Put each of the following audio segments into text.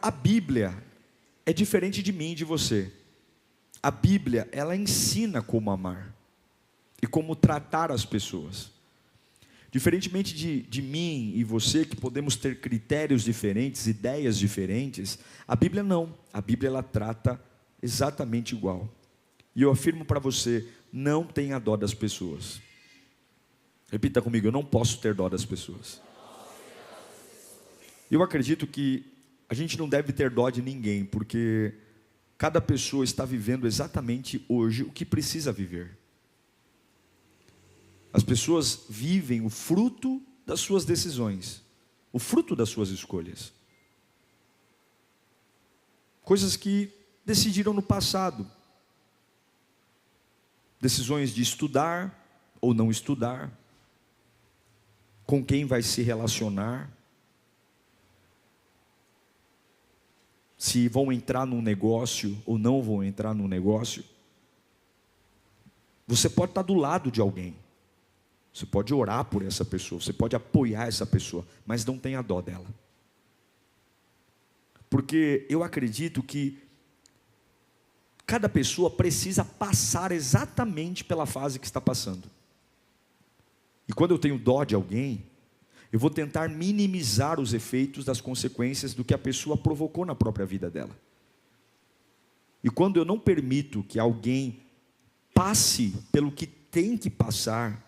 a Bíblia é diferente de mim e de você. A Bíblia, ela ensina como amar e como tratar as pessoas. Diferentemente de mim e você, que podemos ter critérios diferentes, ideias diferentes, a Bíblia não. A Bíblia, ela trata exatamente igual. E eu afirmo para você, não tenha dó das pessoas. Repita comigo, eu não posso ter dó das pessoas. Eu acredito que a gente não deve ter dó de ninguém, porque cada pessoa está vivendo exatamente hoje o que precisa viver. As pessoas vivem o fruto das suas decisões, o fruto das suas escolhas. Coisas que decidiram no passado. Decisões de estudar ou não estudar, com quem vai se relacionar, se vão entrar num negócio ou não vão entrar num negócio. Você pode estar do lado de alguém, você pode orar por essa pessoa, você pode apoiar essa pessoa, mas não tenha dó dela. Porque eu acredito que cada pessoa precisa passar exatamente pela fase que está passando. E quando eu tenho dó de alguém, eu vou tentar minimizar os efeitos das consequências do que a pessoa provocou na própria vida dela. E quando eu não permito que alguém passe pelo que tem que passar,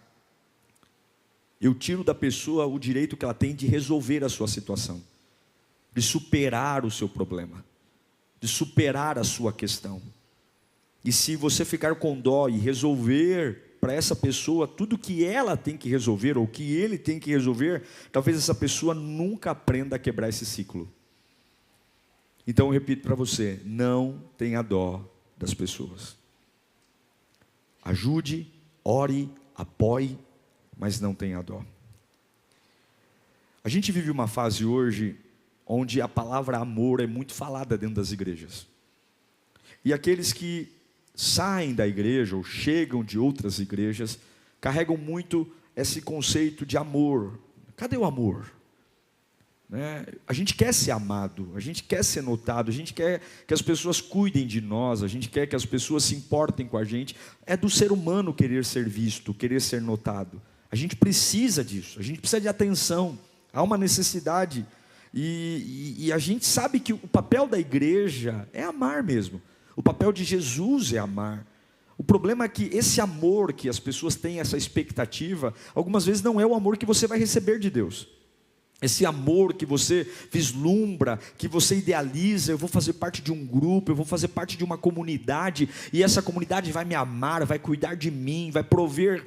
eu tiro da pessoa o direito que ela tem de resolver a sua situação, de superar o seu problema, de superar a sua questão. E se você ficar com dó e resolver para essa pessoa tudo que ela tem que resolver, ou que ele tem que resolver, talvez essa pessoa nunca aprenda a quebrar esse ciclo. Então eu repito para você, não tenha dó das pessoas. Ajude, ore, apoie, mas não tenha dó. A gente vive uma fase hoje onde a palavra amor é muito falada dentro das igrejas. E aqueles que saem da igreja ou chegam de outras igrejas carregam muito esse conceito de amor. Cadê o amor? A gente quer ser amado, a gente quer ser notado, a gente quer que as pessoas cuidem de nós, a gente quer que as pessoas se importem com a gente. É do ser humano querer ser visto, querer ser notado. A gente precisa disso, a gente precisa de atenção, há uma necessidade. E a gente sabe que o papel da igreja é amar mesmo. O papel de Jesus é amar. O problema é que esse amor que as pessoas têm, essa expectativa, algumas vezes não é o amor que você vai receber de Deus. Esse amor que você vislumbra, que você idealiza, eu vou fazer parte de um grupo, eu vou fazer parte de uma comunidade, e essa comunidade vai me amar, vai cuidar de mim, vai prover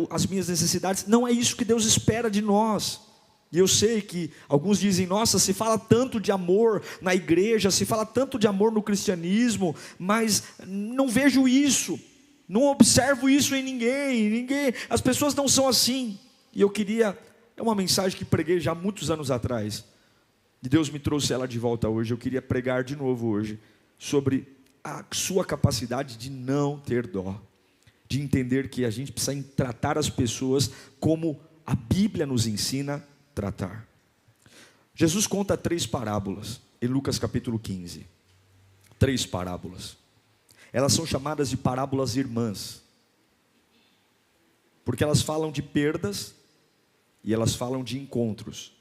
as minhas necessidades. Não é isso que Deus espera de nós. E eu sei que alguns dizem, nossa, se fala tanto de amor na igreja, se fala tanto de amor no cristianismo, mas não vejo isso, não observo isso em ninguém, as pessoas não são assim. E eu queria, é uma mensagem que preguei já muitos anos atrás, e Deus me trouxe ela de volta hoje. Eu queria pregar de novo hoje, sobre a sua capacidade de não ter dó, de entender que a gente precisa tratar as pessoas como a Bíblia nos ensina tratar. Jesus conta 3 parábolas em Lucas capítulo 15. 3 parábolas. Elas são chamadas de parábolas irmãs, porque elas falam de perdas e elas falam de encontros.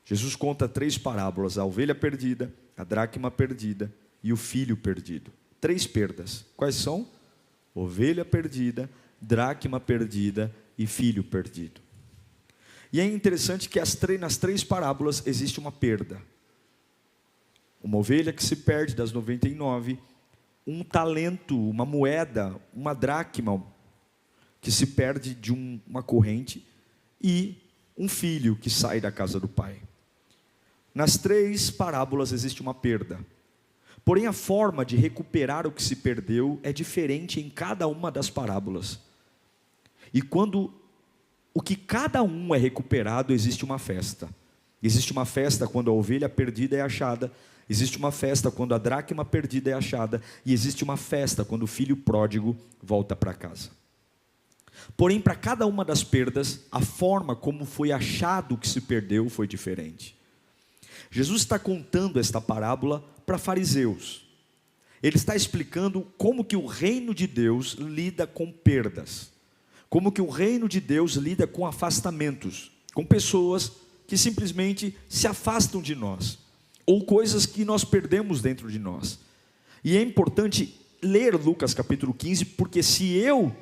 Jesus conta 3 parábolas: a ovelha perdida, a dracma perdida e o filho perdido. 3 perdas. Quais são? Ovelha perdida, dracma perdida e filho perdido. E é interessante que nas 3 parábolas existe uma perda. Uma ovelha que se perde das 99, um talento, uma moeda, uma dracma que se perde de uma corrente, e um filho que sai da casa do pai. Nas 3 parábolas existe uma perda. Porém a forma de recuperar o que se perdeu é diferente em cada uma das parábolas. E quando o que cada um é recuperado, existe uma festa. Existe uma festa quando a ovelha perdida é achada, existe uma festa quando a dracma perdida é achada, e existe uma festa quando o filho pródigo volta para casa. Porém, para cada uma das perdas, a forma como foi achado o que se perdeu foi diferente. Jesus está contando esta parábola para fariseus. Ele está explicando como que o reino de Deus lida com perdas, como que o reino de Deus lida com afastamentos, com pessoas que simplesmente se afastam de nós, ou coisas que nós perdemos dentro de nós. E é importante ler Lucas capítulo 15, porque se eu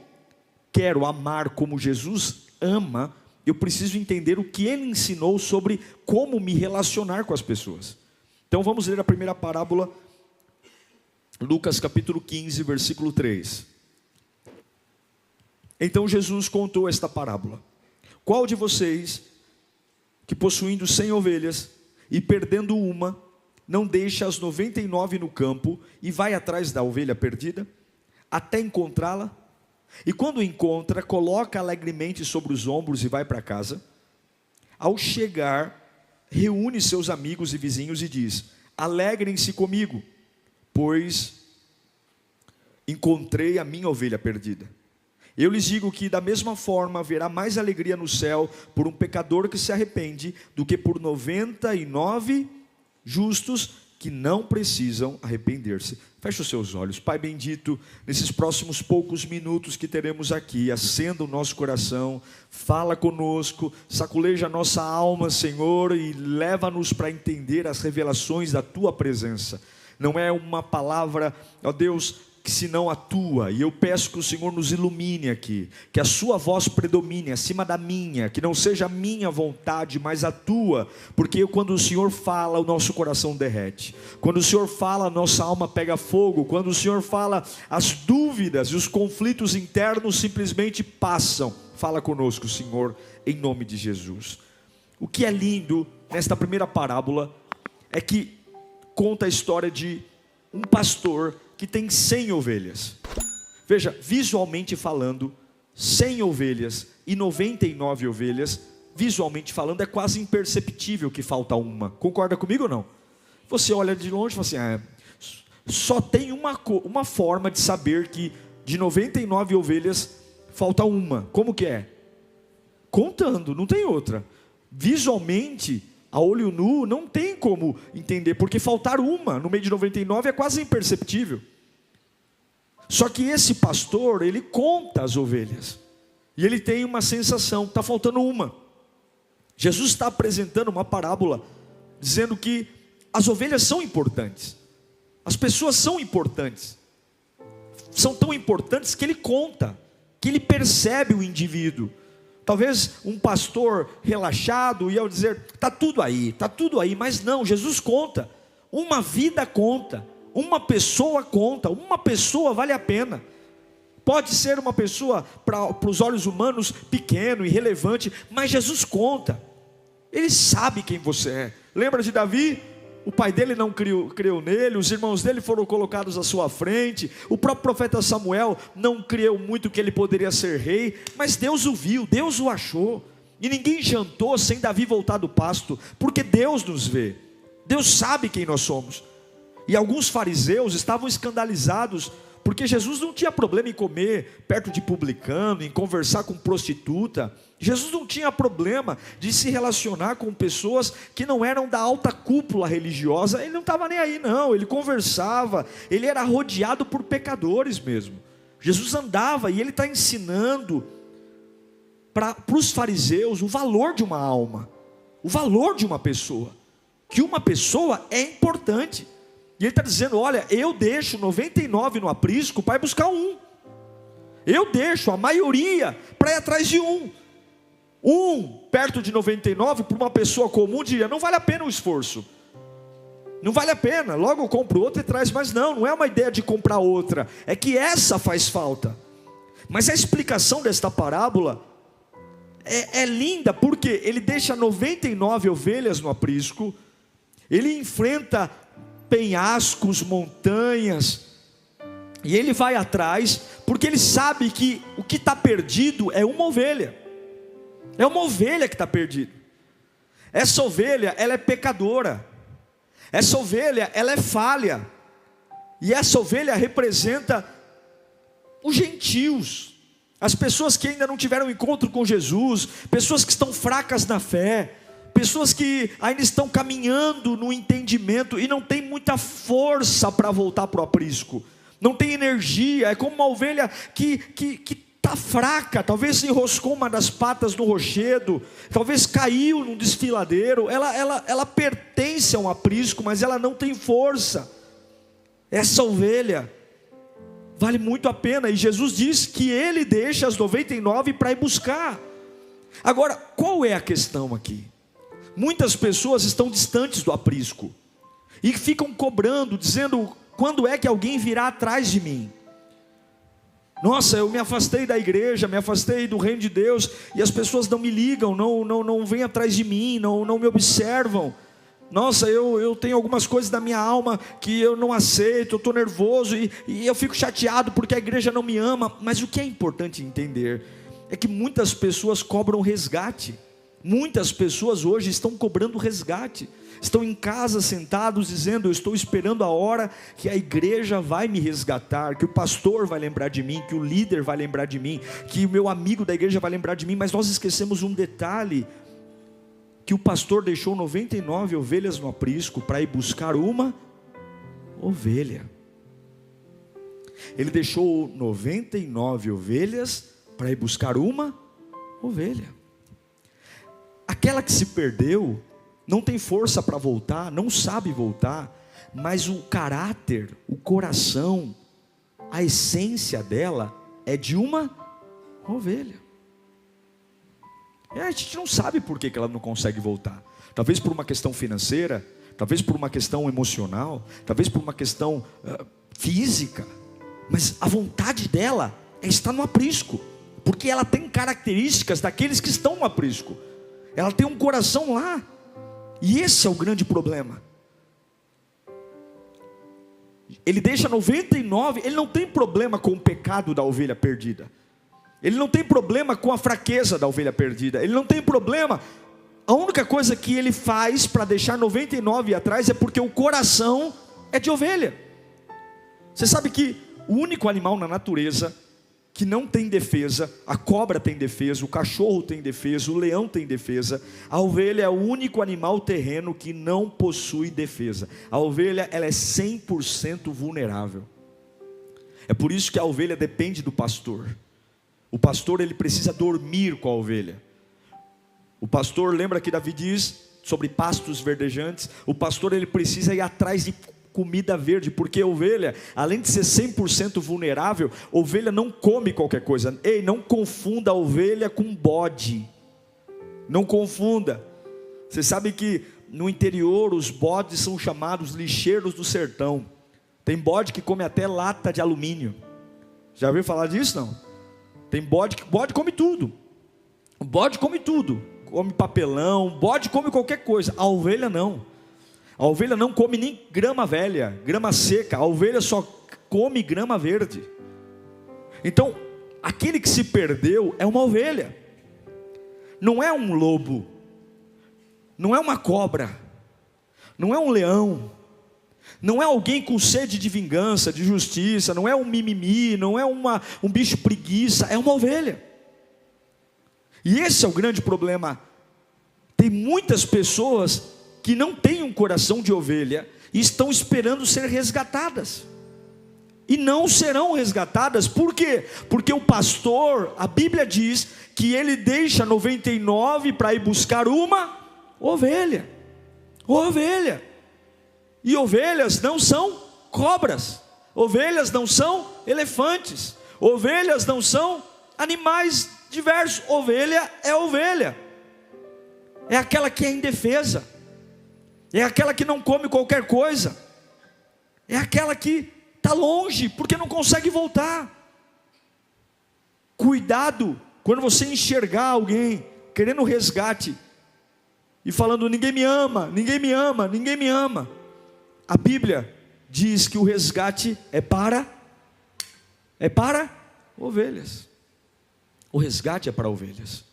quero amar como Jesus ama, eu preciso entender o que ele ensinou sobre como me relacionar com as pessoas. Então vamos ler a primeira parábola, Lucas capítulo 15, versículo 3. Então Jesus contou esta parábola: qual de vocês, que possuindo 100 ovelhas, e perdendo uma, não deixa as 99 no campo, e vai atrás da ovelha perdida, até encontrá-la? E quando encontra, coloca alegremente sobre os ombros e vai para casa. Ao chegar, reúne seus amigos e vizinhos e diz: alegrem-se comigo, pois encontrei a minha ovelha perdida. Eu lhes digo que da mesma forma haverá mais alegria no céu por um pecador que se arrepende, do que por 99 justos que não precisam arrepender-se. Feche os seus olhos. Pai bendito, nesses próximos poucos minutos que teremos aqui, acenda o nosso coração, fala conosco, saculeja a nossa alma, Senhor, e leva-nos para entender as revelações da Tua presença. Não é uma palavra, ó Deus, que senão a Tua, e eu peço que o Senhor nos ilumine aqui, que a Sua voz predomine acima da minha, que não seja a minha vontade, mas a Tua, porque quando o Senhor fala, o nosso coração derrete, quando o Senhor fala, a nossa alma pega fogo, quando o Senhor fala, as dúvidas e os conflitos internos simplesmente passam. Fala conosco, Senhor, em nome de Jesus. O que é lindo nesta primeira parábola é que conta a história de um pastor que tem 100 ovelhas. Veja, visualmente falando, 100 ovelhas e 99 ovelhas, visualmente falando, é quase imperceptível que falta uma. Concorda comigo ou não? Você olha de longe e fala assim, só tem uma forma de saber que de 99 ovelhas falta uma. Como que é? Contando, não tem outra. Visualmente, a olho nu, não tem como entender, porque faltar uma no meio de 99 é quase imperceptível. Só que esse pastor, ele conta as ovelhas, e ele tem uma sensação, está faltando uma. Jesus está apresentando uma parábola, dizendo que as ovelhas são importantes, as pessoas são importantes, são tão importantes que ele conta, que ele percebe o indivíduo. Talvez um pastor relaxado ia dizer, está tudo aí, mas não, Jesus conta, uma vida conta, uma pessoa vale a pena. Pode ser uma pessoa, para os olhos humanos, pequeno, irrelevante, mas Jesus conta, ele sabe quem você é. Lembra de Davi? O pai dele não creu nele, os irmãos dele foram colocados à sua frente, o próprio profeta Samuel não creu muito que ele poderia ser rei, mas Deus o viu, Deus o achou, e ninguém jantou sem Davi voltar do pasto, porque Deus nos vê, Deus sabe quem nós somos. E alguns fariseus estavam escandalizados, porque Jesus não tinha problema em comer perto de publicano, em conversar com prostituta. Jesus não tinha problema de se relacionar com pessoas que não eram da alta cúpula religiosa. Ele não estava nem aí não, ele conversava, ele era rodeado por pecadores mesmo. Jesus andava e ele está ensinando para os fariseus o valor de uma alma, o valor de uma pessoa, que uma pessoa é importante. E ele está dizendo, olha, eu deixo 99 no aprisco para ir buscar um. Eu deixo a maioria para ir atrás de um. Perto de 99, para uma pessoa comum, diria, não vale a pena o esforço. Não vale a pena, logo eu compro outra e traz. Mas não é uma ideia de comprar outra, é que essa faz falta. Mas a explicação desta parábola é linda, porque ele deixa 99 ovelhas no aprisco, ele enfrenta penhascos, montanhas, e ele vai atrás, porque ele sabe que o que está perdido é uma ovelha que está perdida. Essa ovelha, ela é pecadora, essa ovelha, ela é falha, e essa ovelha representa os gentios, as pessoas que ainda não tiveram encontro com Jesus, pessoas que estão fracas na fé, pessoas que ainda estão caminhando no entendimento e não tem muita força para voltar para o aprisco, não tem energia. É como uma ovelha que está fraca, talvez se enroscou uma das patas no rochedo, talvez caiu num desfiladeiro, ela pertence a um aprisco, mas ela não tem força. Essa ovelha vale muito a pena, e Jesus diz que Ele deixa as 99 para ir buscar. Agora, qual é a questão aqui? Muitas pessoas estão distantes do aprisco, e ficam cobrando, dizendo: quando é que alguém virá atrás de mim? Nossa, eu me afastei da igreja, me afastei do reino de Deus, e as pessoas não me ligam, não vêm atrás de mim, não me observam. Nossa, eu tenho algumas coisas da minha alma que eu não aceito, eu estou nervoso, e eu fico chateado porque a igreja não me ama. Mas o que é importante entender é que muitas pessoas cobram resgate. Muitas pessoas hoje estão cobrando resgate, estão em casa sentados dizendo: eu estou esperando a hora que a igreja vai me resgatar, que o pastor vai lembrar de mim, que o líder vai lembrar de mim, que o meu amigo da igreja vai lembrar de mim. Mas nós esquecemos um detalhe, que o pastor deixou 99 ovelhas no aprisco para ir buscar uma ovelha. Ele deixou 99 ovelhas para ir buscar uma ovelha. Aquela que se perdeu não tem força para voltar, não sabe voltar, mas o caráter, o coração, a essência dela é de uma ovelha. A gente não sabe por que ela não consegue voltar. Talvez por uma questão financeira, talvez por uma questão emocional, talvez por uma questão física, mas a vontade dela é estar no aprisco, porque ela tem características daqueles que estão no aprisco. Ela tem um coração lá, e esse é o grande problema. Ele deixa 99, ele não tem problema com o pecado da ovelha perdida, ele não tem problema com a fraqueza da ovelha perdida, ele não tem problema. A única coisa que ele faz para deixar 99 atrás é porque o coração é de ovelha. Você sabe que o único animal na natureza que não tem defesa, a cobra tem defesa, o cachorro tem defesa, o leão tem defesa, a ovelha é o único animal terreno que não possui defesa. A ovelha, ela é 100% vulnerável. É por isso que a ovelha depende do pastor. O pastor, ele precisa dormir com a ovelha. O pastor, lembra que Davi diz sobre pastos verdejantes? O pastor, ele precisa ir atrás de comida verde, porque a ovelha, além de ser 100% vulnerável, a ovelha não come qualquer coisa. Ei, não confunda a ovelha com bode, não confunda. Você sabe que no interior os bodes são chamados lixeiros do sertão. Tem bode que come até lata de alumínio. Já ouviu falar disso? Não? Tem bode come tudo. O bode come tudo, come papelão, o bode come qualquer coisa. A ovelha não. A ovelha não come nem grama velha, grama seca. A ovelha só come grama verde. Então, aquele que se perdeu é uma ovelha, não é um lobo, não é uma cobra, não é um leão, não é alguém com sede de vingança, de justiça, não é um mimimi, não é um bicho preguiça, é uma ovelha. E esse é o grande problema. Tem muitas pessoas que não têm um coração de ovelha e estão esperando ser resgatadas, e não serão resgatadas. Por quê? Porque o pastor, a Bíblia diz que ele deixa 99 para ir buscar uma ovelha. Ovelha. E ovelhas não são cobras, ovelhas não são elefantes, ovelhas não são animais diversos. Ovelha é ovelha, é aquela que é indefesa, é aquela que não come qualquer coisa, é aquela que está longe porque não consegue voltar. Cuidado quando você enxergar alguém querendo resgate e falando: ninguém me ama, ninguém me ama, ninguém me ama. A Bíblia diz que o resgate é para ovelhas. O resgate é para ovelhas,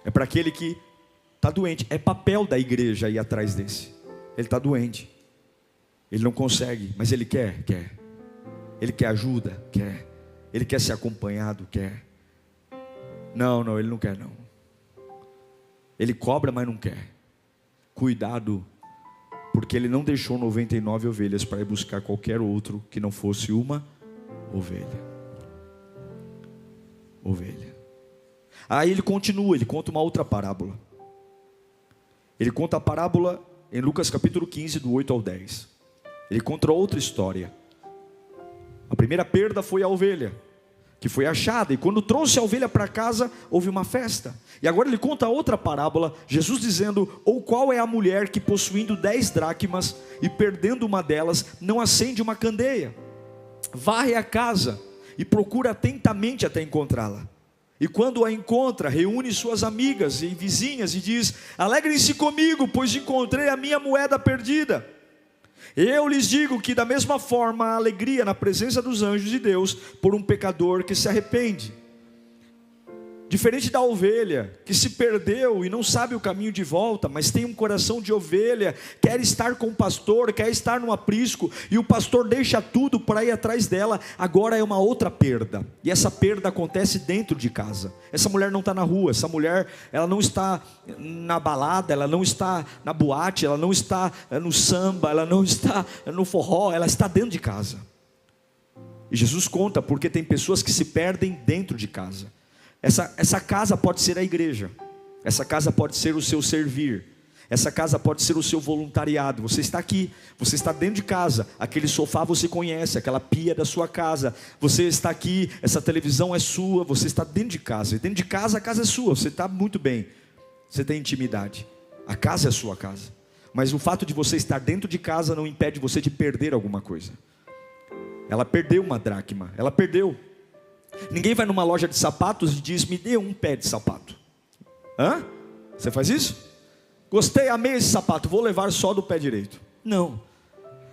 é para aquele que está doente. É papel da igreja ir atrás desse. Ele está doente, ele não consegue, mas ele quer. Ele quer ajuda, quer. Ele quer ser acompanhado, quer. Não, ele não quer não. Ele cobra, mas não quer. Cuidado, porque ele não deixou 99 ovelhas para ir buscar qualquer outro que não fosse uma ovelha. Ovelha. Aí ele continua, ele conta uma outra parábola. Ele conta a parábola em Lucas capítulo 15, do 8 ao 10. Ele conta outra história. A primeira perda foi a ovelha, que foi achada, e quando trouxe a ovelha para casa, houve uma festa. E agora ele conta outra parábola, Jesus dizendo: ou qual é a mulher que, possuindo 10 dracmas e perdendo uma delas, não acende uma candeia, varre a casa e procura atentamente até encontrá-la, e quando a encontra, reúne suas amigas e vizinhas e diz: alegrem-se comigo, pois encontrei a minha moeda perdida. Eu lhes digo que da mesma forma há alegria na presença dos anjos de Deus por um pecador que se arrepende. Diferente da ovelha que se perdeu e não sabe o caminho de volta, mas tem um coração de ovelha, quer estar com o pastor, quer estar no aprisco, e o pastor deixa tudo para ir atrás dela. Agora é uma outra perda, e essa perda acontece dentro de casa. Essa mulher não está na rua, essa mulher, ela não está na balada, ela não está na boate, ela não está no samba, ela não está no forró, ela está dentro de casa. E Jesus conta porque tem pessoas que se perdem dentro de casa. Essa casa pode ser a igreja, essa casa pode ser o seu servir, essa casa pode ser o seu voluntariado. Você está aqui, você está dentro de casa, aquele sofá você conhece, aquela pia da sua casa, você está aqui, essa televisão é sua, você está dentro de casa, e dentro de casa a casa é sua, você está muito bem, você tem intimidade, a casa é a sua casa. Mas o fato de você estar dentro de casa não impede você de perder alguma coisa. Ela perdeu uma dracma, ela perdeu. Ninguém vai numa loja de sapatos e diz: me dê um pé de sapato. Hã? Você faz isso? Gostei, amei esse sapato, vou levar só do pé direito. Não.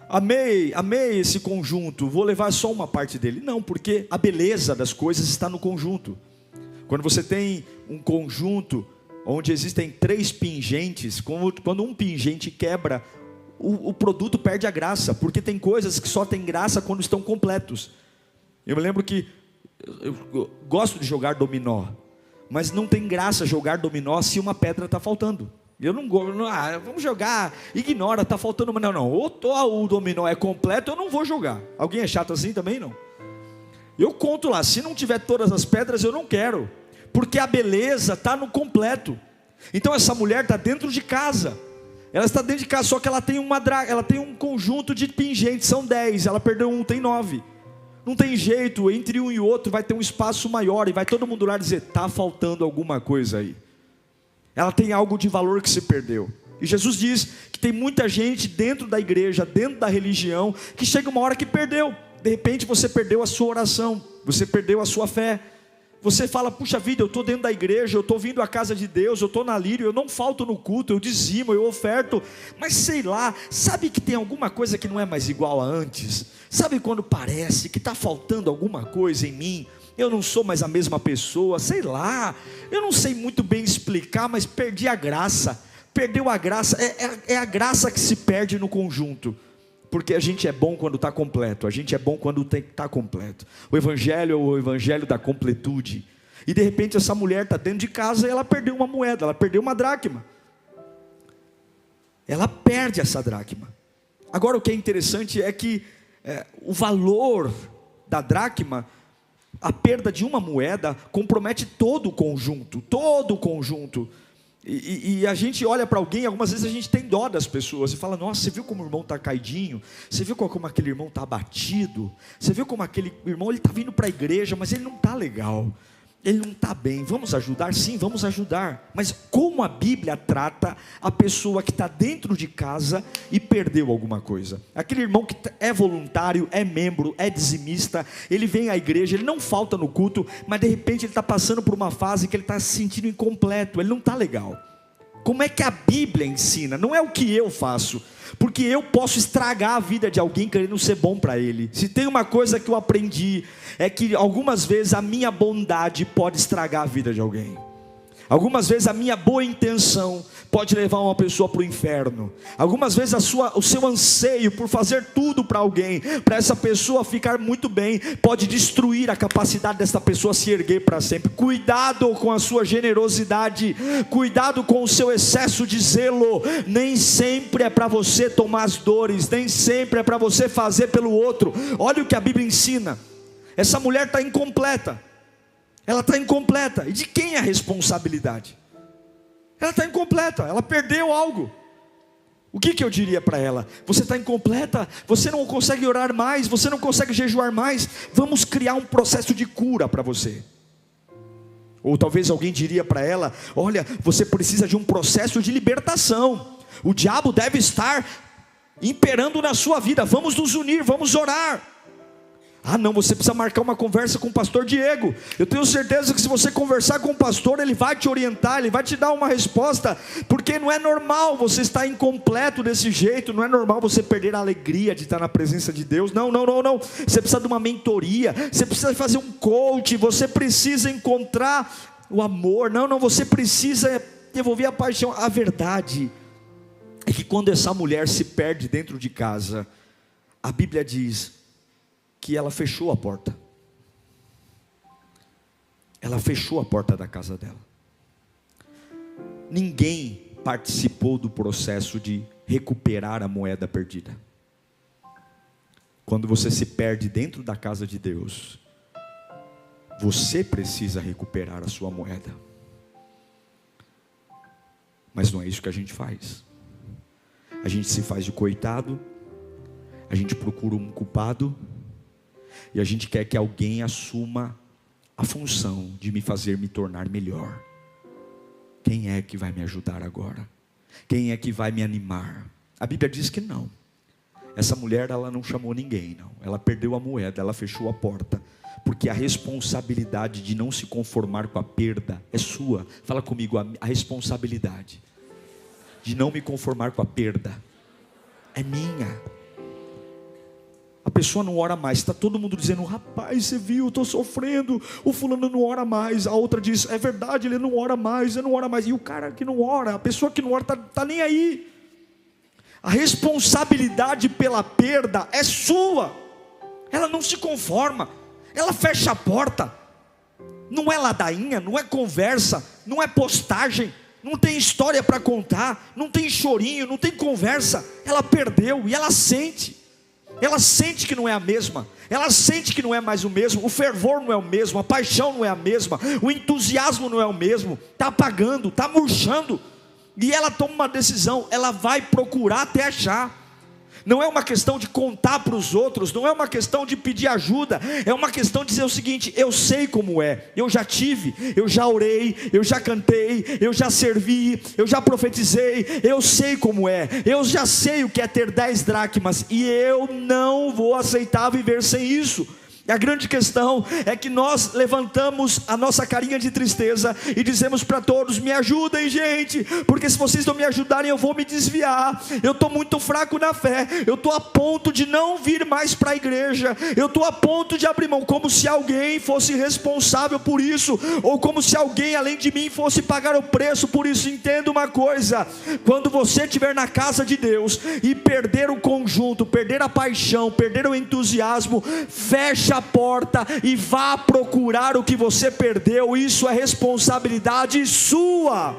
Amei esse conjunto, vou levar só uma parte dele. Não, porque a beleza das coisas está no conjunto. Quando você tem um conjunto onde existem 3 pingentes, quando um pingente quebra, o produto perde a graça, porque tem coisas que só tem graça quando estão completos. Eu me lembro que eu gosto de jogar dominó, mas não tem graça jogar dominó se uma pedra está faltando. Eu não gosto, vamos jogar, ignora, está faltando uma. Não, ou o dominó é completo, eu não vou jogar. Alguém é chato assim também? Não. Eu conto lá, se não tiver todas as pedras, eu não quero, porque a beleza está no completo. Então essa mulher está dentro de casa, ela está dentro de casa, só que ela tem um conjunto de pingentes, são 10, ela perdeu um, tem 9. Não tem jeito, entre um e outro vai ter um espaço maior, e vai todo mundo lá dizer: está faltando alguma coisa aí. Ela tem algo de valor que se perdeu. E Jesus diz que tem muita gente dentro da igreja, dentro da religião, que chega uma hora que perdeu. De repente você perdeu a sua oração, você perdeu a sua fé. Você fala: puxa vida, eu estou dentro da igreja, eu estou vindo à casa de Deus, eu estou na lírio, eu não falto no culto, eu dizimo, eu oferto, mas sei lá, sabe que tem alguma coisa que não é mais igual a antes? Sabe quando parece que está faltando alguma coisa em mim? Eu não sou mais a mesma pessoa, sei lá, eu não sei muito bem explicar, mas perdi a graça, perdeu a graça, é a graça que se perde no conjunto. Porque a gente é bom quando está completo, a gente é bom quando tem que estar completo. O evangelho é o evangelho da completude. E de repente essa mulher está dentro de casa e ela perdeu uma moeda, ela perdeu uma dracma. Ela perde essa dracma. Agora o que é interessante é que o valor da dracma, a perda de uma moeda, compromete todo o conjunto, todo o conjunto. E a gente olha para alguém, algumas vezes a gente tem dó das pessoas e fala: nossa, você viu como o irmão está caidinho? Você viu como aquele irmão está abatido? Você viu como aquele irmão, ele está vindo para a igreja, mas ele não está legal, ele não está bem. Vamos ajudar? Sim, vamos ajudar. Mas como a Bíblia trata a pessoa que está dentro de casa e perdeu alguma coisa? Aquele irmão que é voluntário, é membro, é dizimista, ele vem à igreja, ele não falta no culto, mas de repente ele está passando por uma fase que ele está se sentindo incompleto, ele não está legal. Como é que a Bíblia ensina? Não é o que eu faço, porque eu posso estragar a vida de alguém querendo ser bom para ele. Se tem uma coisa que eu aprendi, é que algumas vezes a minha bondade pode estragar a vida de alguém. Algumas vezes a minha boa intenção pode levar uma pessoa para o inferno. Algumas vezes o seu anseio por fazer tudo para alguém, para essa pessoa ficar muito bem, pode destruir a capacidade dessa pessoa se erguer para sempre. Cuidado com a sua generosidade, cuidado com o seu excesso de zelo. Nem sempre é para você tomar as dores, nem sempre é para você fazer pelo outro. Olha o que a Bíblia ensina. Essa mulher está incompleta. Ela está incompleta. E de quem é a responsabilidade? Ela está incompleta, ela perdeu algo. O que eu diria para ela? Você está incompleta, você não consegue orar mais, você não consegue jejuar mais. Vamos criar um processo de cura para você. Ou talvez alguém diria para ela: olha, você precisa de um processo de libertação. O diabo deve estar imperando na sua vida. Vamos nos unir, vamos orar. Ah não, você precisa marcar uma conversa com o pastor Diego. Eu tenho certeza que se você conversar com o pastor, ele vai te orientar, ele vai te dar uma resposta. Porque não é normal você estar incompleto desse jeito. Não é normal você perder a alegria de estar na presença de Deus. Não. Você precisa de uma mentoria, você precisa fazer um coach, você precisa encontrar o amor. Não, você precisa devolver a paixão. A verdade é que quando essa mulher se perde dentro de casa, a Bíblia diz que ela fechou a porta. Ela fechou a porta da casa dela. Ninguém participou do processo de recuperar a moeda perdida. Quando você se perde dentro da casa de Deus, você precisa recuperar a sua moeda. Mas não é isso que a gente faz. A gente se faz de coitado, a gente procura um culpado, e a gente quer que alguém assuma a função de me fazer me tornar melhor. Quem é que vai me ajudar agora? Quem é que vai me animar? A Bíblia diz que não. Essa mulher, ela não chamou ninguém, não. Ela perdeu a moeda, ela fechou a porta. Porque a responsabilidade de não se conformar com a perda é sua. Fala comigo, a responsabilidade de não me conformar com a perda é minha. A pessoa não ora mais, está todo mundo dizendo: rapaz, você viu, eu estou sofrendo, o fulano não ora mais. A outra diz: é verdade, ele não ora mais, eu não oro mais. E o cara que não ora, a pessoa que não ora, está nem aí. A responsabilidade pela perda é sua. Ela não se conforma, ela fecha a porta. Não é ladainha, não é conversa, não é postagem, não tem história para contar, não tem chorinho, não tem conversa. Ela perdeu e ela sente. Ela sente que não é a mesma, ela sente que não é mais o mesmo, o fervor não é o mesmo, a paixão não é a mesma, o entusiasmo não é o mesmo, está apagando, está murchando, e ela toma uma decisão, ela vai procurar até achar. Não é uma questão de contar para os outros, não é uma questão de pedir ajuda, é uma questão de dizer o seguinte: eu sei como é, eu já tive, eu já orei, eu já cantei, eu já servi, eu já profetizei, eu sei como é, eu já sei o que é ter 10 dracmas, e eu não vou aceitar viver sem isso. E a grande questão é que nós levantamos a nossa carinha de tristeza e dizemos para todos: me ajudem, gente, porque se vocês não me ajudarem eu vou me desviar, eu estou muito fraco na fé, eu estou a ponto de não vir mais para a igreja, eu estou a ponto de abrir mão, como se alguém fosse responsável por isso, ou como se alguém além de mim fosse pagar o preço por isso. Entenda uma coisa: quando você estiver na casa de Deus e perder o conjunto, perder a paixão, perder o entusiasmo, feche a porta e vá procurar o que você perdeu. Isso é responsabilidade sua.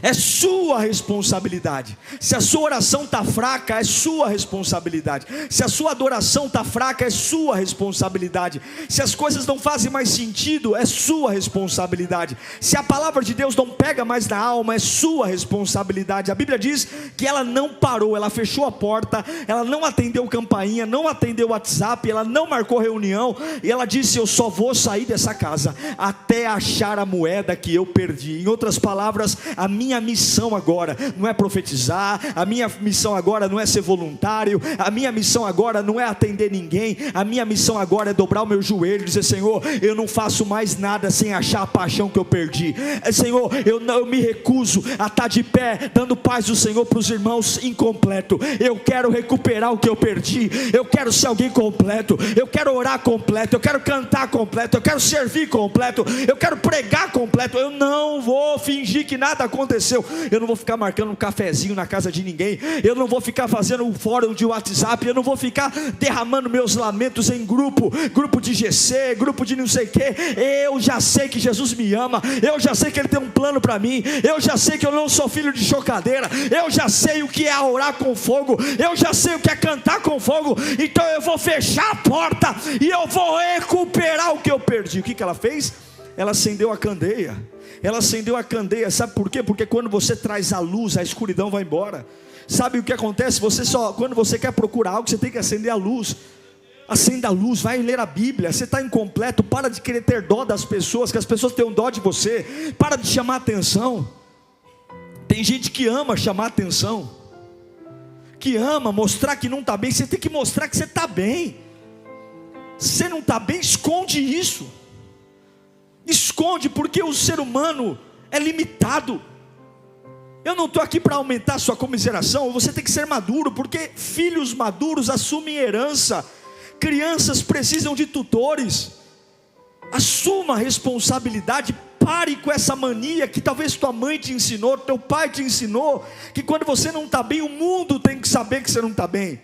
É sua responsabilidade. Se a sua oração está fraca, é sua responsabilidade. Se a sua adoração está fraca, é sua responsabilidade. Se as coisas não fazem mais sentido, é sua responsabilidade. Se a palavra de Deus não pega mais na alma, é sua responsabilidade. A Bíblia diz que ela não parou, ela fechou a porta, ela não atendeu campainha, não atendeu WhatsApp, ela não marcou reunião, e ela disse: eu só vou sair dessa casa até achar a moeda que eu perdi. Em outras palavras, a minha minha missão agora não é profetizar, a minha missão agora não é ser voluntário, a minha missão agora não é atender ninguém, a minha missão agora é dobrar o meu joelho e dizer: Senhor, eu não faço mais nada sem achar a paixão que eu perdi. Senhor, eu me recuso a estar de pé, dando paz do Senhor para os irmãos incompleto. Eu quero recuperar o que eu perdi, eu quero ser alguém completo, eu quero orar completo, eu quero cantar completo, eu quero servir completo, eu quero pregar completo. Eu não vou fingir que nada aconteceu, eu não vou ficar marcando um cafezinho na casa de ninguém, eu não vou ficar fazendo um fórum de WhatsApp, eu não vou ficar derramando meus lamentos em grupo de GC, grupo de não sei o que. Eu já sei que Jesus me ama, eu já sei que Ele tem um plano para mim, eu já sei que eu não sou filho de chocadeira, eu já sei o que é orar com fogo, eu já sei o que é cantar com fogo. Então eu vou fechar a porta e eu vou recuperar o que eu perdi. O que ela fez? Ela acendeu a candeia. Ela acendeu a candeia, sabe por quê? Porque quando você traz a luz, a escuridão vai embora. Sabe o que acontece? Quando você quer procurar algo, você tem que acender a luz. Acenda a luz, vai ler a Bíblia. Você está incompleto, para de querer ter dó das pessoas, que as pessoas tenham dó de você. Para de chamar atenção. Tem gente que ama chamar atenção, que ama mostrar que não está bem. Você tem que mostrar que você está bem. Você não está bem, esconde isso. Esconde, porque o ser humano é limitado. Eu não estou aqui para aumentar a sua comiseração. Você tem que ser maduro, porque filhos maduros assumem herança. Crianças precisam de tutores. Assuma a responsabilidade. Pare com essa mania que talvez tua mãe te ensinou, teu pai te ensinou, que quando você não está bem, o mundo tem que saber que você não está bem.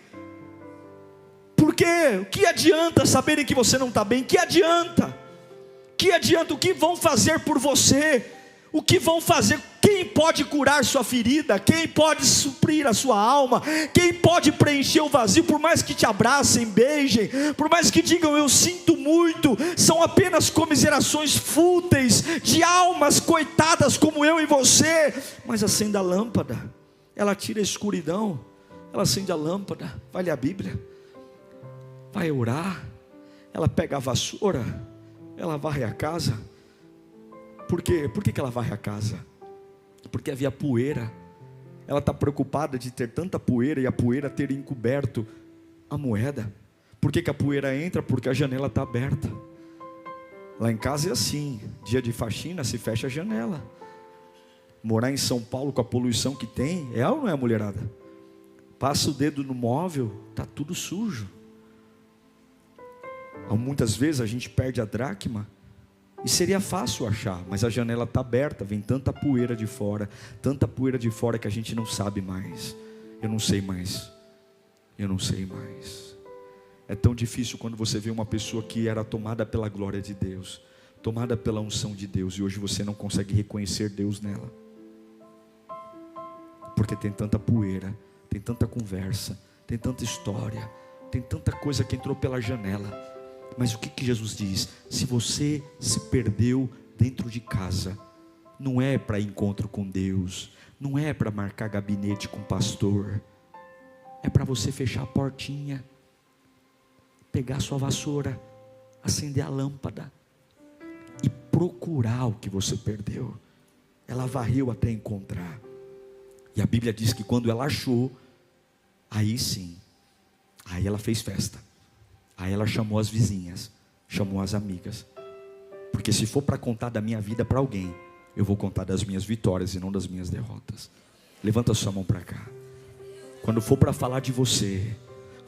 Porque o que adianta saberem que você não está bem? Que adianta? Que adianta? O que vão fazer por você? O que vão fazer? Quem pode curar sua ferida? Quem pode suprir a sua alma? Quem pode preencher o vazio? Por mais que te abracem, beijem, por mais que digam eu sinto muito, são apenas comiserações fúteis de almas coitadas como eu e você. Mas acenda a lâmpada, ela tira a escuridão, ela acende a lâmpada, vai ler a Bíblia, vai orar, ela pega a vassoura, ela varre a casa. Por quê? Por que ela varre a casa? Porque havia poeira. Ela está preocupada de ter tanta poeira e a poeira ter encoberto a moeda. Por que a poeira entra? Porque a janela está aberta. Lá em casa é assim, dia de faxina se fecha a janela. Morar em São Paulo com a poluição que tem, é ou não é, mulherada? Passa o dedo no móvel, está tudo sujo. Muitas vezes a gente perde a dracma e seria fácil achar, mas a janela está aberta, vem tanta poeira de fora que a gente não sabe mais. Eu não sei mais. É tão difícil quando você vê uma pessoa que era tomada pela glória de Deus, tomada pela unção de Deus, e hoje você não consegue reconhecer Deus nela, porque tem tanta poeira, tem tanta conversa, tem tanta história, tem tanta coisa que entrou pela janela. Mas o que Jesus diz? Se você se perdeu dentro de casa, não é para encontro com Deus, não é para marcar gabinete com o pastor, é para você fechar a portinha, pegar a sua vassoura, acender a lâmpada e procurar o que você perdeu. Ela varreu até encontrar, e a Bíblia diz que quando ela achou, aí sim, aí ela fez festa. Aí ela chamou as vizinhas, chamou as amigas. Porque se for para contar da minha vida para alguém, eu vou contar das minhas vitórias e não das minhas derrotas. Levanta a sua mão para cá. Quando for para falar de você,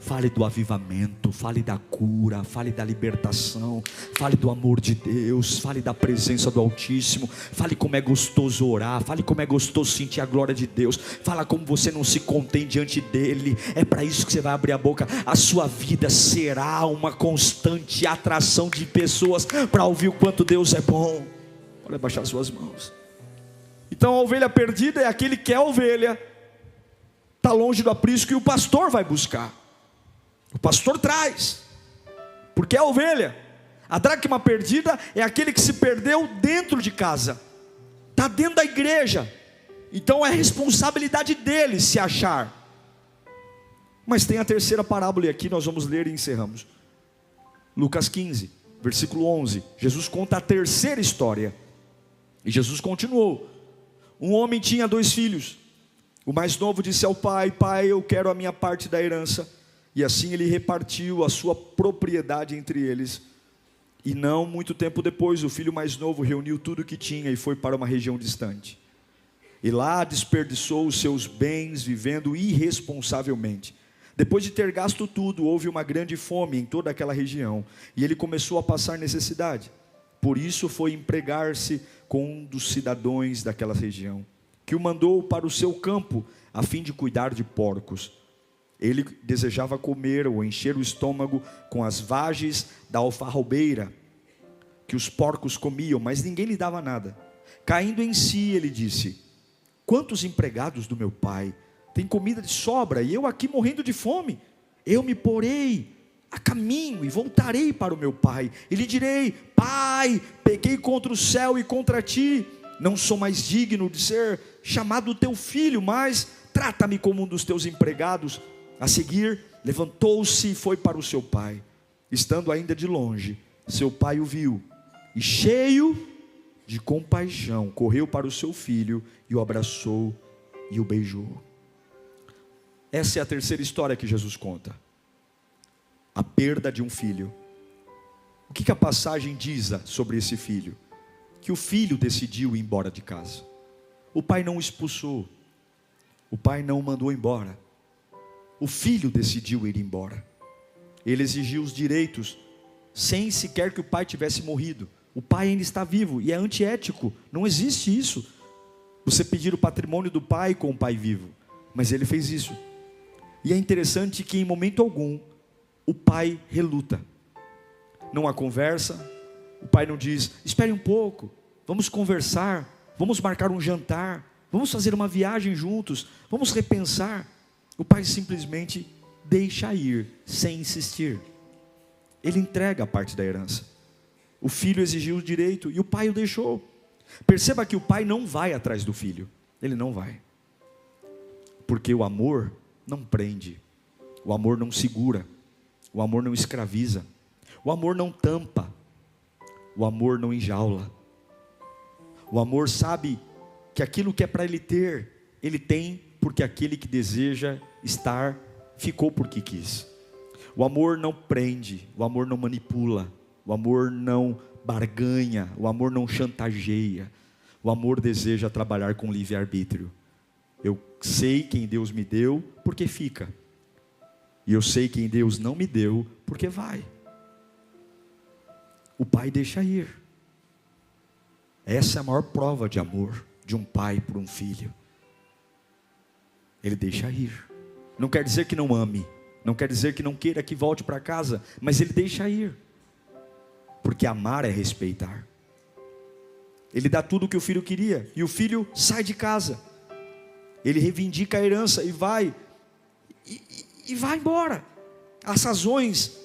fale do avivamento, fale da cura, fale da libertação, fale do amor de Deus, fale da presença do Altíssimo, fale como é gostoso orar, fale como é gostoso sentir a glória de Deus, fala como você não se contém diante dEle. É para isso que você vai abrir a boca. A sua vida será uma constante atração de pessoas para ouvir o quanto Deus é bom. Pode abaixar suas mãos. Então a ovelha perdida é aquele que é ovelha, está longe do aprisco, e o pastor vai buscar. O pastor traz, porque é a ovelha. A dracma perdida é aquele que se perdeu dentro de casa, está dentro da igreja, então é responsabilidade dele se achar. Mas tem a terceira parábola, e aqui nós vamos ler e encerramos. Lucas 15, versículo 11. Jesus conta a terceira história, e Jesus continuou: Um homem tinha 2 filhos. O mais novo disse ao pai: pai, eu quero a minha parte da herança. E assim ele repartiu a sua propriedade entre eles. E não muito tempo depois, o filho mais novo reuniu tudo o que tinha e foi para uma região distante. E lá desperdiçou os seus bens vivendo irresponsavelmente. Depois de ter gasto tudo, houve uma grande fome em toda aquela região, e ele começou a passar necessidade. Por isso foi empregar-se com um dos cidadãos daquela região, que o mandou para o seu campo, a fim de cuidar de porcos. Ele desejava comer ou encher o estômago com as vagens da alfarrobeira, que os porcos comiam, mas ninguém lhe dava nada. Caindo em si, ele disse: quantos empregados do meu pai tem comida de sobra, e eu aqui morrendo de fome? Eu me porei a caminho e voltarei para o meu pai, e lhe direi: pai, pequei contra o céu e contra ti, não sou mais digno de ser chamado teu filho, mas trata-me como um dos teus empregados. A seguir, levantou-se e foi para o seu pai. Estando ainda de longe, seu pai o viu, e cheio de compaixão, correu para o seu filho, e o abraçou e o beijou. Essa é a terceira história que Jesus conta: a perda de um filho. O que a passagem diz sobre esse filho? Que o filho decidiu ir embora de casa. O pai não o expulsou, o pai não o mandou embora. O filho decidiu ir embora. Ele exigiu os direitos, sem sequer que o pai tivesse morrido. O pai ainda está vivo, e é antiético, não existe isso. Você pedir o patrimônio do pai com o pai vivo. Mas ele fez isso. E é interessante que em momento algum, o pai reluta. Não há conversa, o pai não diz: espere um pouco, vamos conversar, vamos marcar um jantar, vamos fazer uma viagem juntos, vamos repensar. O pai simplesmente deixa ir, sem insistir. Ele entrega a parte da herança. O filho exigiu o direito e o pai o deixou. Perceba que o pai não vai atrás do filho. Ele não vai. Porque o amor não prende. O amor não segura. O amor não escraviza. O amor não tampa. O amor não enjaula. O amor sabe que aquilo que é para ele ter, ele tem, porque aquele que deseja estar, ficou porque quis. O amor não prende, o amor não manipula, o amor não barganha, o amor não chantageia. O amor deseja trabalhar com livre-arbítrio. Eu sei quem Deus me deu, porque fica. E eu sei quem Deus não me deu, porque vai. O pai deixa ir. Essa é a maior prova de amor de um pai por um filho. Ele deixa ir. Não quer dizer que não ame, não quer dizer que não queira que volte para casa, mas ele deixa ir. Porque amar é respeitar. Ele dá tudo o que o filho queria, e o filho sai de casa. Ele reivindica a herança e vai embora. As razões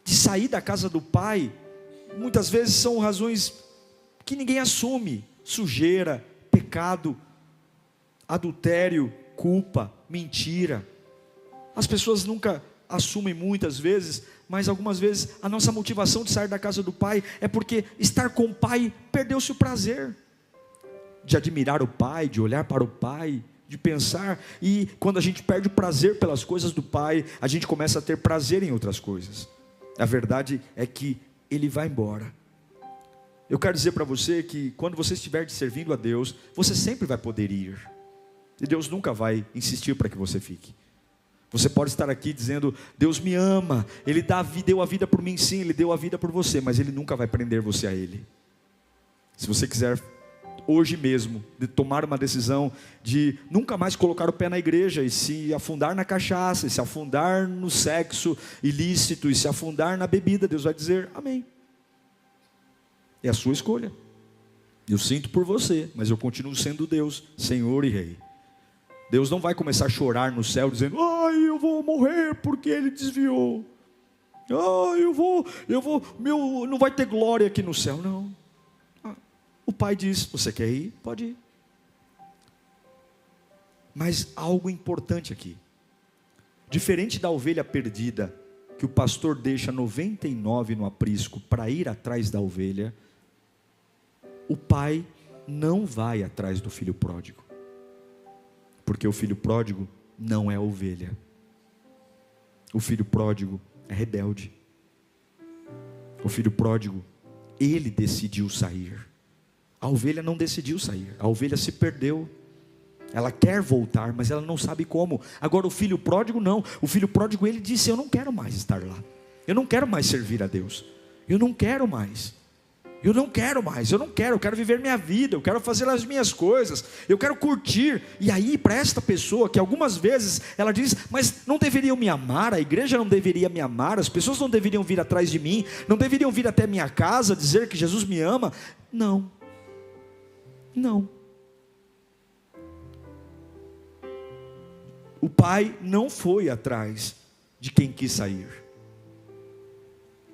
de sair da casa do pai, muitas vezes são razões que ninguém assume: sujeira, pecado, adultério, culpa, mentira. As pessoas nunca assumem muitas vezes, mas algumas vezes a nossa motivação de sair da casa do pai é porque estar com o pai perdeu-se o prazer de admirar o pai, de olhar para o pai, de pensar. E quando a gente perde o prazer pelas coisas do pai, a gente começa a ter prazer em outras coisas. A verdade é que ele vai embora. Eu quero dizer para você que quando você estiver servindo a Deus, você sempre vai poder ir. E Deus nunca vai insistir para que você fique. Você pode estar aqui dizendo: Deus me ama, Ele deu a vida por mim. Sim, Ele deu a vida por você, mas Ele nunca vai prender você a Ele. Se você quiser hoje mesmo de tomar uma decisão de nunca mais colocar o pé na igreja, e se afundar na cachaça, e se afundar no sexo ilícito, e se afundar na bebida, Deus vai dizer amém. É a sua escolha. Eu sinto por você, mas eu continuo sendo Deus, Senhor e Rei. Deus não vai começar a chorar no céu dizendo: ai, eu vou morrer porque ele desviou. Ai, não vai ter glória aqui no céu. Não. O pai diz: você quer ir? Pode ir. Mas algo importante aqui. Diferente da ovelha perdida, que o pastor deixa 99 no aprisco para ir atrás da ovelha, o pai não vai atrás do filho pródigo, porque o filho pródigo não é ovelha. O filho pródigo é rebelde. O filho pródigo, ele decidiu sair. A ovelha não decidiu sair, a ovelha se perdeu. Ela quer voltar, mas ela não sabe como. Agora o filho pródigo não. O filho pródigo, ele disse: eu não quero mais estar lá. Eu não quero mais servir a Deus. Eu não quero mais. Eu não quero mais. Eu quero viver minha vida. Eu quero fazer as minhas coisas. Eu quero curtir. E aí, para esta pessoa, que algumas vezes ela diz: mas não deveriam me amar? A igreja não deveria me amar? As pessoas não deveriam vir atrás de mim? Não deveriam vir até minha casa dizer que Jesus me ama? Não. Não. O pai não foi atrás de quem quis sair.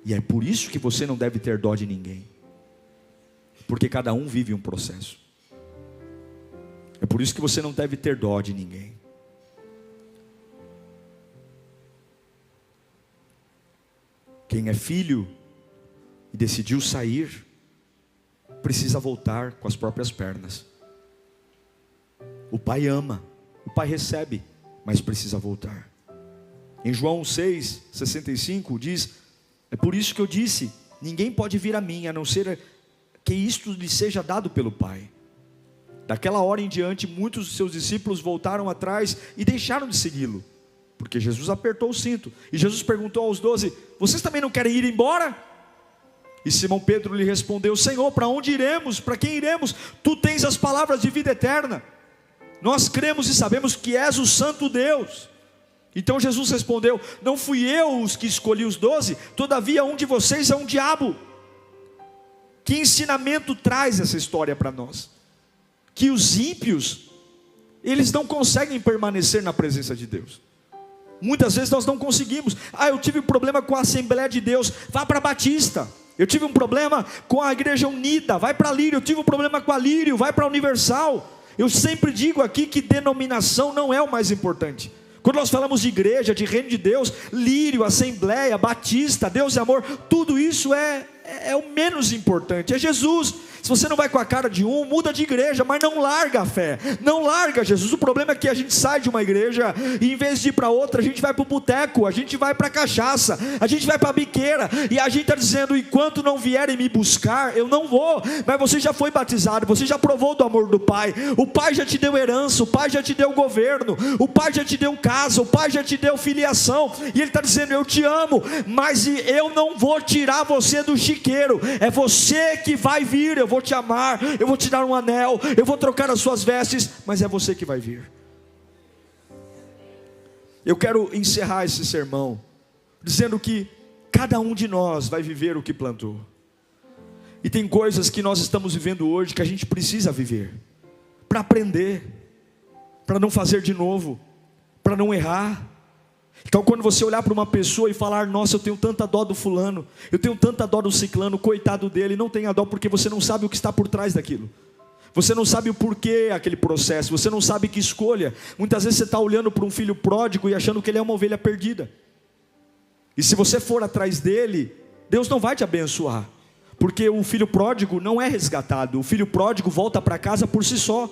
E é por isso que você não deve ter dó de ninguém. Porque cada um vive um processo. É por isso que você não deve ter dó de ninguém. Quem é filho e decidiu sair, precisa voltar com as próprias pernas. O pai ama, o pai recebe, mas precisa voltar. Em João 6,65 diz: é por isso que eu disse, ninguém pode vir a mim, a não ser que isto lhe seja dado pelo Pai. Daquela hora em diante, muitos dos seus discípulos voltaram atrás e deixaram de segui-lo, porque Jesus apertou o cinto. E Jesus perguntou aos 12: vocês também não querem ir embora? E Simão Pedro lhe respondeu: Senhor, para onde iremos? Para quem iremos? Tu tens as palavras de vida eterna. Nós cremos e sabemos que és o Santo Deus. Então Jesus respondeu: não fui eu os que escolhi os 12, todavia um de vocês é um diabo. Que ensinamento traz essa história para nós? Que os ímpios, eles não conseguem permanecer na presença de Deus. Muitas vezes nós não conseguimos. Eu tive um problema com a Assembleia de Deus, vá para a Batista. Eu tive um problema com a Igreja Unida, vai para a Lírio. Eu tive um problema com a Lírio, vai para a Universal. Eu sempre digo aqui que denominação não é o mais importante. Quando nós falamos de igreja, de reino de Deus, Lírio, Assembleia, Batista, Deus e Amor, tudo isso é o menos importante, é Jesus. Se você não vai com a cara de um, muda de igreja, mas não larga a fé, não larga Jesus. O problema é que a gente sai de uma igreja e em vez de ir para outra, a gente vai para o boteco, a gente vai para a cachaça, a gente vai para a biqueira, e a gente está dizendo: enquanto não vierem me buscar, eu não vou. Mas você já foi batizado, você já provou do amor do Pai, o Pai já te deu herança, o Pai já te deu governo, o Pai já te deu casa, o Pai já te deu filiação, e Ele está dizendo: eu te amo, mas eu não vou tirar você do chiqueiro, é você que vai vir. Eu vou te amar, eu vou te dar um anel, eu vou trocar as suas vestes, mas é você que vai vir. Eu quero encerrar esse sermão dizendo que cada um de nós vai viver o que plantou. E tem coisas que nós estamos vivendo hoje que a gente precisa viver, para aprender, para não fazer de novo, para não errar. Então quando você olhar para uma pessoa e falar: nossa, eu tenho tanta dó do fulano, eu tenho tanta dó do ciclano, coitado dele, não tenha dó, porque você não sabe o que está por trás daquilo. Você não sabe o porquê aquele processo, você não sabe que escolha. Muitas vezes você está olhando para um filho pródigo e achando que ele é uma ovelha perdida. E se você for atrás dele, Deus não vai te abençoar, porque o filho pródigo não é resgatado. O filho pródigo volta para casa por si só.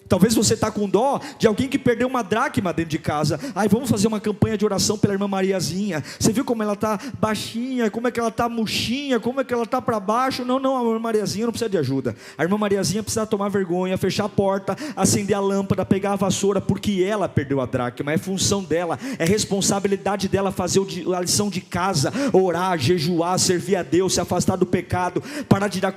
Talvez você está com dó de alguém que perdeu uma dracma dentro de casa. Vamos fazer uma campanha de oração pela irmã Mariazinha. Você viu como ela está baixinha, como é que ela está murchinha, como é que ela está para baixo? Não, a irmã Mariazinha não precisa de ajuda. A irmã Mariazinha precisa tomar vergonha, fechar a porta, acender a lâmpada, pegar a vassoura, porque ela perdeu a dracma. É função dela, é responsabilidade dela fazer a lição de casa, orar, jejuar, servir a Deus, se afastar do pecado, parar de dar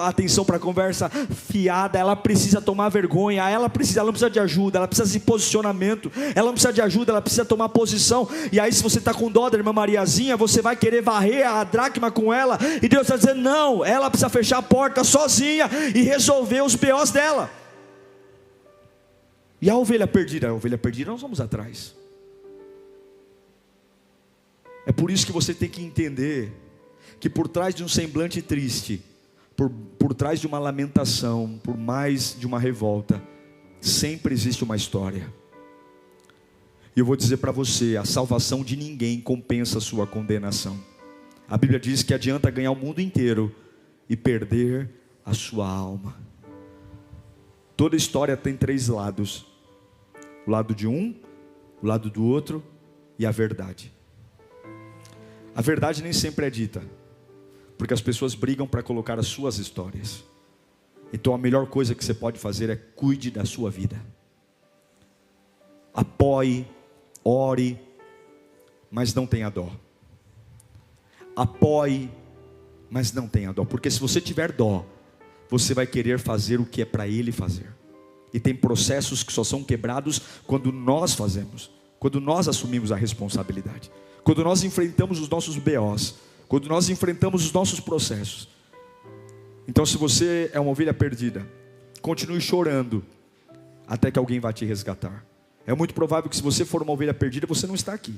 atenção para a conversa fiada. Ela precisa tomar vergonha. Ela não precisa de ajuda, ela precisa de posicionamento, ela não precisa de ajuda, ela precisa tomar posição. E aí, se você está com dó da irmã Mariazinha, você vai querer varrer a dracma com ela, e Deus está dizendo: não, ela precisa fechar a porta sozinha e resolver os BOs dela. E a ovelha perdida nós vamos atrás. É por isso que você tem que entender que por trás de um semblante triste, por trás de uma lamentação, por mais de uma revolta, sempre existe uma história. E eu vou dizer para você: a salvação de ninguém compensa a sua condenação. A Bíblia diz que adianta ganhar o mundo inteiro e perder a sua alma. Toda história tem 3 lados: o lado de um, o lado do outro e a verdade. A verdade nem sempre é dita, porque as pessoas brigam para colocar as suas histórias. Então a melhor coisa que você pode fazer é cuide da sua vida. Apoie, ore, mas não tenha dó. Apoie, mas não tenha dó, porque se você tiver dó, você vai querer fazer o que é para Ele fazer. E tem processos que só são quebrados quando nós fazemos, quando nós assumimos a responsabilidade, quando nós enfrentamos os nossos BOs, quando nós enfrentamos os nossos processos. Então, se você é uma ovelha perdida, continue chorando até que alguém vá te resgatar. É muito provável que, se você for uma ovelha perdida, você não está aqui,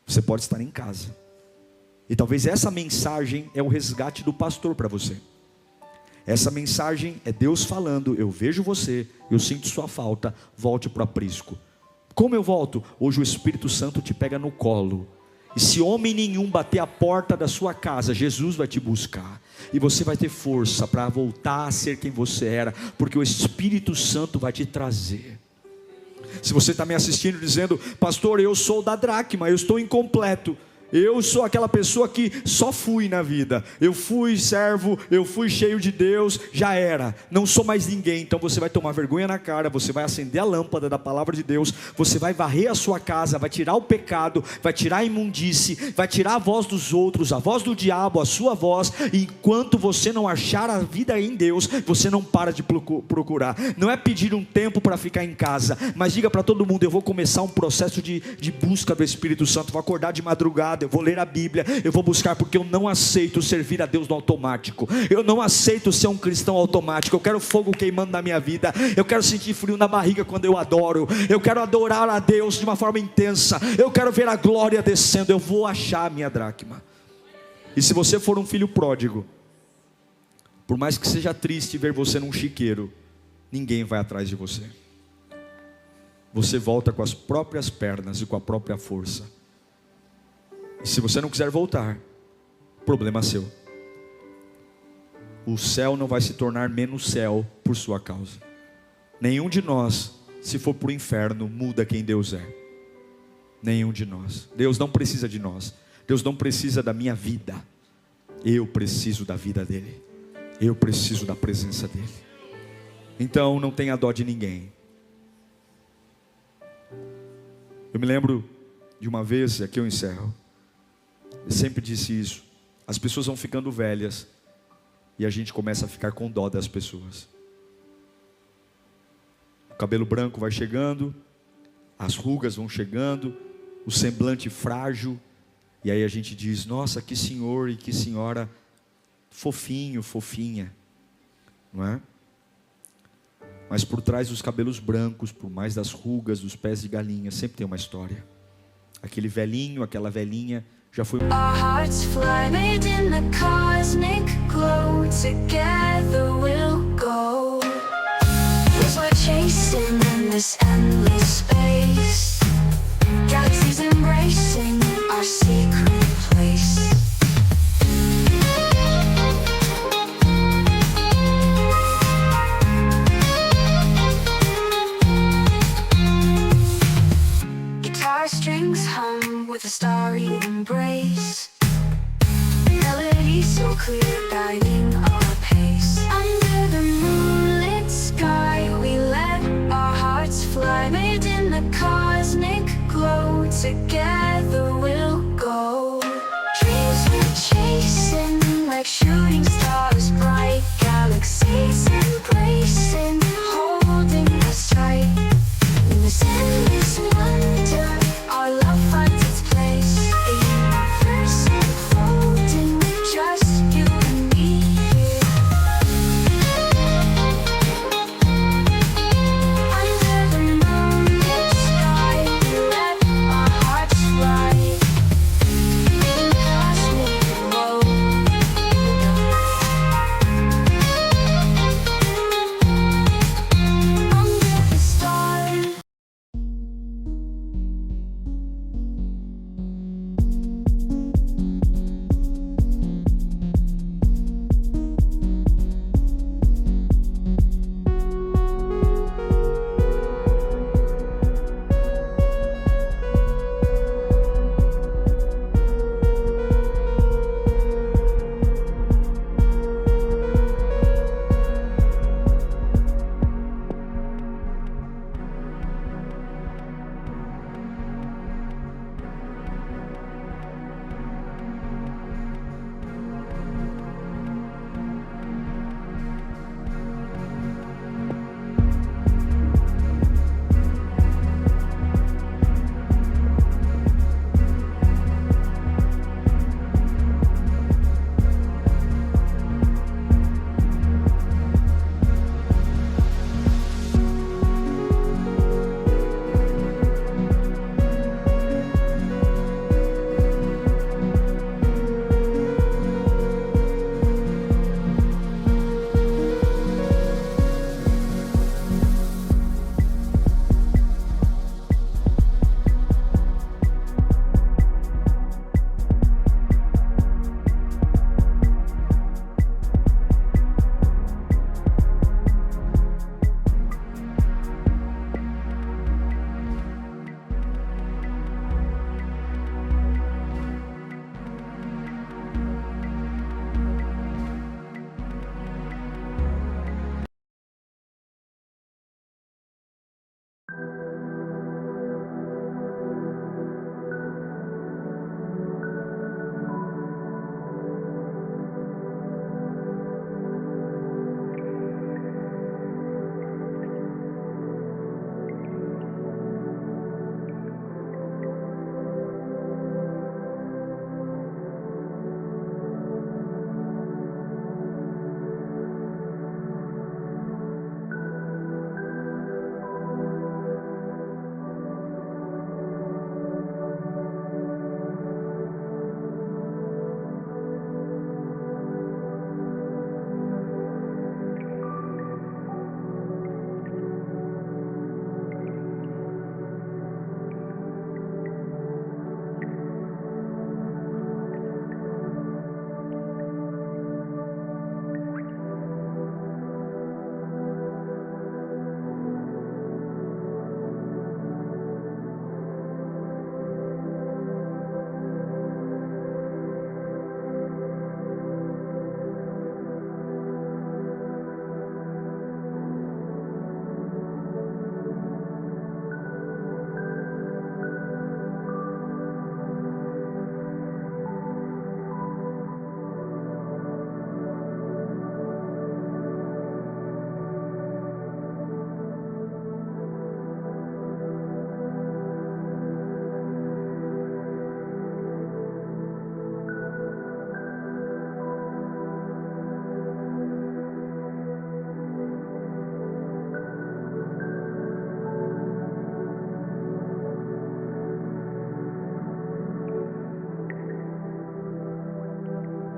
você pode estar em casa. E talvez essa mensagem é o resgate do pastor para você. Essa mensagem é Deus falando: eu vejo você, eu sinto sua falta, volte para o aprisco. Como eu volto? Hoje o Espírito Santo te pega no colo. E se homem nenhum bater a porta da sua casa, Jesus vai te buscar. E você vai ter força para voltar a ser quem você era, porque o Espírito Santo vai te trazer. Se você está me assistindo dizendo: pastor, eu sou da dracma, eu estou incompleto, eu sou aquela pessoa que só fui na vida, eu fui servo, eu fui cheio de Deus, já era, não sou mais ninguém. Então você vai tomar vergonha na cara, você vai acender a lâmpada da palavra de Deus, você vai varrer a sua casa, vai tirar o pecado, vai tirar a imundície, vai tirar a voz dos outros, a voz do diabo, a sua voz. E enquanto você não achar a vida em Deus, você não para de procurar. Não é pedir um tempo para ficar em casa, mas diga para todo mundo: eu vou começar um processo de busca do Espírito Santo, vou acordar de madrugada, eu vou ler a Bíblia, eu vou buscar, porque eu não aceito servir a Deus no automático, eu não aceito ser um cristão automático. Eu quero fogo queimando na minha vida, eu quero sentir frio na barriga quando eu adoro, eu quero adorar a Deus de uma forma intensa, eu quero ver a glória descendo, eu vou achar a minha dracma. E se você for um filho pródigo, por mais que seja triste ver você num chiqueiro, ninguém vai atrás de você. Você volta com as próprias pernas e com a própria força. E se você não quiser voltar, problema seu. O céu não vai se tornar menos céu por sua causa. Nenhum de nós, se for para o inferno, muda quem Deus é. Nenhum de nós. Deus não precisa de nós. Deus não precisa da minha vida. Eu preciso da vida dEle. Eu preciso da presença dEle. Então não tenha dó de ninguém. Eu me lembro de uma vez, aqui eu encerro, eu sempre disse isso: as pessoas vão ficando velhas e a gente começa a ficar com dó das pessoas. O cabelo branco vai chegando, as rugas vão chegando, o semblante frágil, e aí a gente diz: nossa, que senhor e que senhora fofinho, fofinha, não é? Mas por trás dos cabelos brancos, por mais das rugas, dos pés de galinha, sempre tem uma história. Aquele velhinho, aquela velhinha já foi. Our hearts fly made in the cosmic glow. Together we'll go. 'Cause we're chasing in this endless space. Galaxies embracing our secret place. Guitar strings hum with a starry embrace. Melody so clear, guiding our pace. Under the moonlit sky, we let our hearts fly, made in the cosmic glow. Together